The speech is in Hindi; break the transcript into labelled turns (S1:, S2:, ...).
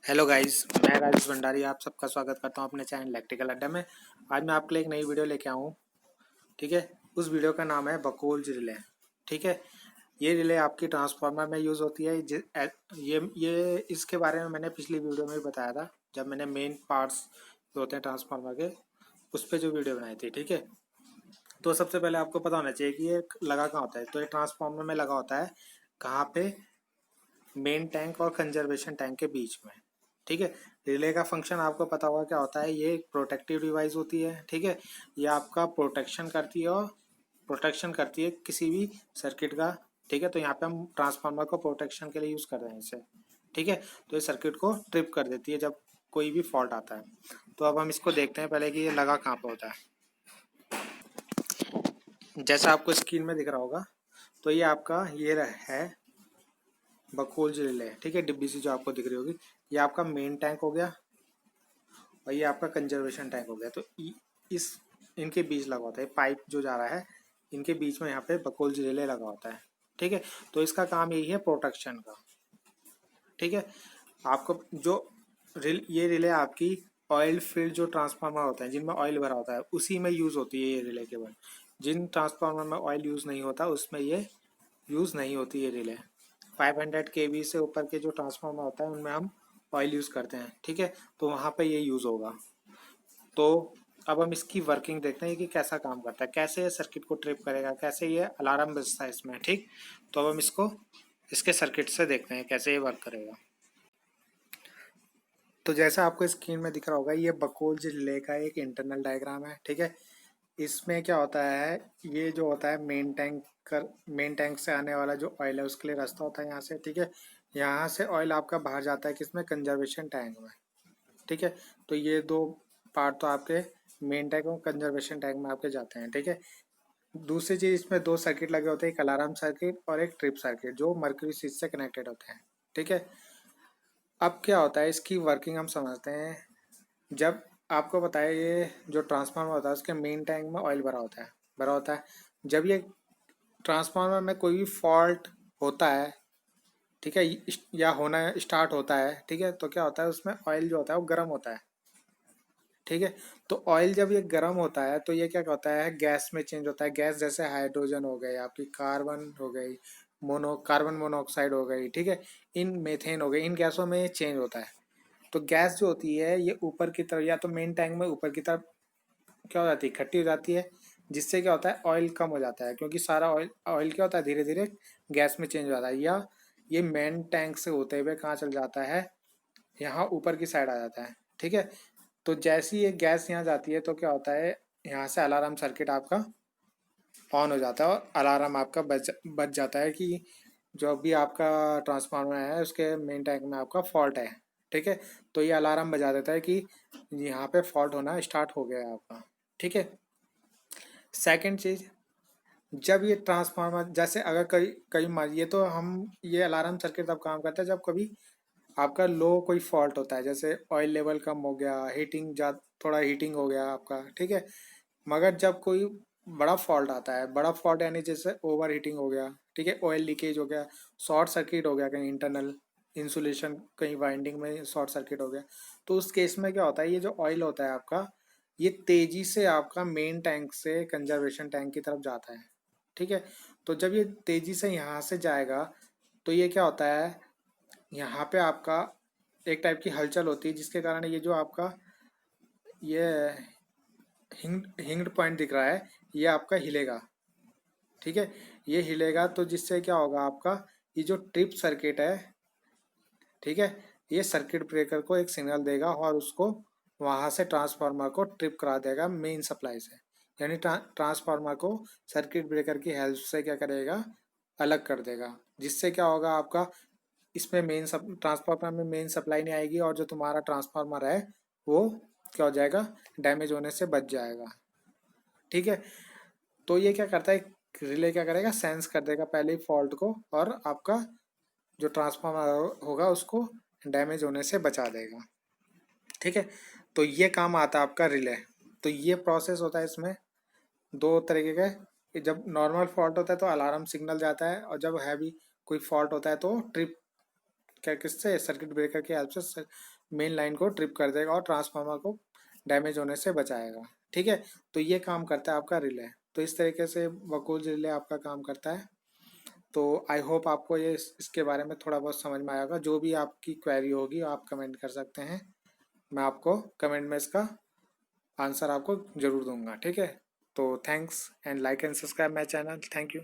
S1: हेलो गाइस, मैं राजेश भंडारी आप सबका स्वागत करता हूं अपने चैनल इलेक्ट्रिकल अड्डा में। आज मैं आपके लिए एक नई वीडियो लेके आऊं। ठीक है। उस वीडियो का नाम है बकोल्ज रिले। ठीक है। ये रिले आपकी ट्रांसफार्मर में यूज़ होती है। ये इसके बारे में मैंने पिछली वीडियो में भी बताया था, जब मैंने मेन पार्ट्स जो होते हैं ट्रांसफार्मर के उस पर जो वीडियो बनाई थी। ठीक है। तो सबसे पहले आपको पता होना चाहिए कि ये लगा कहाँ होता है। तो ये ट्रांसफार्मर में लगा होता है कहाँ पे? मेन टैंक और कंजर्वेशन टैंक के बीच में। ठीक है। रिले का फंक्शन आपको पता होगा क्या होता है। ये एक प्रोटेक्टिव डिवाइस होती है। ठीक है। ये आपका प्रोटेक्शन करती है किसी भी सर्किट का। ठीक है। तो यहाँ पे हम ट्रांसफार्मर को प्रोटेक्शन के लिए यूज़ कर रहे हैं इसे। ठीक है। तो ये सर्किट को ट्रिप कर देती है जब कोई भी फॉल्ट आता है। तो अब हम इसको देखते हैं पहले कि ये लगा कहाँ पे होता है। जैसा आपको स्क्रीन में दिख रहा होगा, तो ये आपका है बकोल्ज रिले। ठीक है। डिब्बी सी जो आपको दिख रही होगी, ये आपका मेन टैंक हो गया और ये आपका कंजर्वेशन टैंक हो गया। तो इस इनके बीच लगा होता है पाइप जो जा रहा है, इनके बीच में यहाँ पे बकोल्ज रिले लगा होता है। ठीक है। तो इसका काम यही है प्रोटेक्शन का। ठीक है। आपको जो ये रिले आपकी ऑयल फील्ड जो ट्रांसफार्मर होता है जिनमें ऑयल भरा होता है उसी में यूज़ होती है ये रिले। केवल जिन ट्रांसफार्मर में ऑयल यूज़ नहीं होता उसमें ये यूज़ नहीं होती ये रिले। 500 kV से ऊपर के जो ट्रांसफार्मर होता है उनमें हम ऑयल यूज़ करते हैं। ठीक है। तो वहाँ पे ये यूज़ होगा। तो अब हम इसकी वर्किंग देखते हैं कि कैसा काम करता है, कैसे ये सर्किट को ट्रिप करेगा, कैसे ये अलार्म बजता है इसमें। ठीक। तो अब हम इसको इसके सर्किट से देखते हैं कैसे ये वर्क करेगा। तो जैसा आपको स्क्रीन में दिख रहा होगा, ये बकोल्ज रिले का एक इंटरनल डायग्राम है। ठीक है। इसमें क्या होता है, ये जो होता है मेन टैंक से आने वाला जो ऑयल है उसके लिए रास्ता होता है यहाँ से। ठीक है। यहाँ से ऑयल आपका बाहर जाता है किसमें? कंजर्वेशन टैंक में। ठीक है। तो ये दो पार्ट तो आपके मेन टैंक और कंजर्वेशन टैंक में आपके जाते हैं। ठीक है। दूसरी चीज, इसमें दो सर्किट लगे होते हैं, एक अलार्म सर्किट और एक ट्रिप सर्किट जो मर्क्यूरी स्विच से कनेक्टेड होते हैं। ठीक है। अब क्या होता है, इसकी वर्किंग हम समझते हैं। जब आपको पता है ये जो ट्रांसफार्मर होता है उसके मेन टैंक में ऑयल भरा होता है। जब ये ट्रांसफार्मर में कोई भी फॉल्ट होता है, ठीक है, या होना स्टार्ट होता है, ठीक है, तो क्या होता है उसमें ऑयल जो होता है वो गर्म होता है। ठीक है। तो ऑयल जब ये गर्म होता है तो ये क्या होता है, गैस में चेंज होता है। गैस जैसे हाइड्रोजन हो गई, आपकी कार्बन हो गई, कार्बन मोनोऑक्साइड हो गई। ठीक है। इन मेथेन हो गई, इन गैसों में ये चेंज होता है। तो गैस जो होती है ये ऊपर की तरफ या तो मेन टैंक में ऊपर की तरफ क्या हो जाती है, इकट्ठी हो जाती है, जिससे क्या होता है ऑयल कम हो जाता है, क्योंकि सारा ऑयल ऑयल क्या होता है धीरे धीरे गैस में चेंज हो जाता है। या ये मेन टैंक से होते हुए कहाँ चल जाता है, यहाँ ऊपर की साइड आ जाता है। ठीक है। तो जैसी ये गैस यहाँ जाती है तो क्या होता है, यहाँ से अलार्म सर्किट आपका ऑन हो जाता है और अलार्म आपका बच जाता है कि जो भी आपका ट्रांसफार्मर है उसके मेन टैंक में आपका फॉल्ट है। ठीक है। तो ये अलार्म बजा देता है कि यहाँ पे फॉल्ट होना स्टार्ट हो गया है आपका। ठीक है। सेकंड चीज, जब ये ट्रांसफार्मर जैसे अगर कई कई मान ये तो हम ये अलार्म सर्किट तब काम करता है जब कभी आपका लो कोई फॉल्ट होता है, जैसे ऑयल लेवल कम हो गया, थोड़ा हीटिंग हो गया आपका। ठीक है। मगर जब कोई बड़ा फॉल्ट आता है, बड़ा फॉल्ट यानी जैसे ओवर हीटिंग हो गया, ठीक है, ऑयल लीकेज हो गया, शॉर्ट सर्किट हो गया, कहीं इंटरनल इंसुलेशन कहीं वाइंडिंग में शॉर्ट सर्किट हो गया, तो उस केस में क्या होता है, ये जो ऑयल होता है आपका ये तेजी से आपका मेन टैंक से कंजर्वेशन टैंक की तरफ जाता है। ठीक है। तो जब ये तेजी से यहाँ से जाएगा तो ये क्या होता है, यहाँ पे आपका एक टाइप की हलचल होती है जिसके कारण ये जो आपका ये हिंग्ड पॉइंट दिख रहा है ये आपका हिलेगा। ठीक है। ये हिलेगा तो जिससे क्या होगा, आपका ये जो ट्रिप सर्किट है, ठीक है, ये सर्किट ब्रेकर को एक सिग्नल देगा और उसको वहां से ट्रांसफार्मर को ट्रिप करा देगा मेन सप्लाई से। यानी ट्रांसफार्मर को सर्किट ब्रेकर की हेल्प से क्या करेगा, अलग कर देगा, जिससे क्या होगा आपका इसमें ट्रांसफार्मर में मेन सप्लाई नहीं आएगी और जो तुम्हारा ट्रांसफार्मर है वो क्या हो जाएगा, डैमेज होने से बच जाएगा। ठीक है। तो ये क्या करता है, रिले क्या करेगा, सेंस कर देगा पहले ही फॉल्ट को और आपका जो ट्रांसफार्मर होगा उसको डैमेज होने से बचा देगा। ठीक है। तो ये काम आता है आपका रिले। तो ये प्रोसेस होता है इसमें दो तरीके के। जब नॉर्मल फॉल्ट होता है तो अलार्म सिग्नल जाता है और जब हैवी कोई फॉल्ट होता है तो ट्रिप क्या किससे सर्किट ब्रेकर की हेल्प से मेन लाइन को ट्रिप कर देगा और ट्रांसफार्मर को डैमेज होने से बचाएगा। ठीक है, तो ये काम करता है आपका रिले। तो इस तरीके से बकोल रिले आपका काम करता है। तो आई होप आपको ये इसके बारे में थोड़ा बहुत समझ में आएगा। जो भी आपकी क्वेरी होगी आप कमेंट कर सकते हैं, मैं आपको कमेंट में इसका आंसर आपको ज़रूर दूंगा। ठीक है, तो thanks and like and subscribe my channel. Thank you.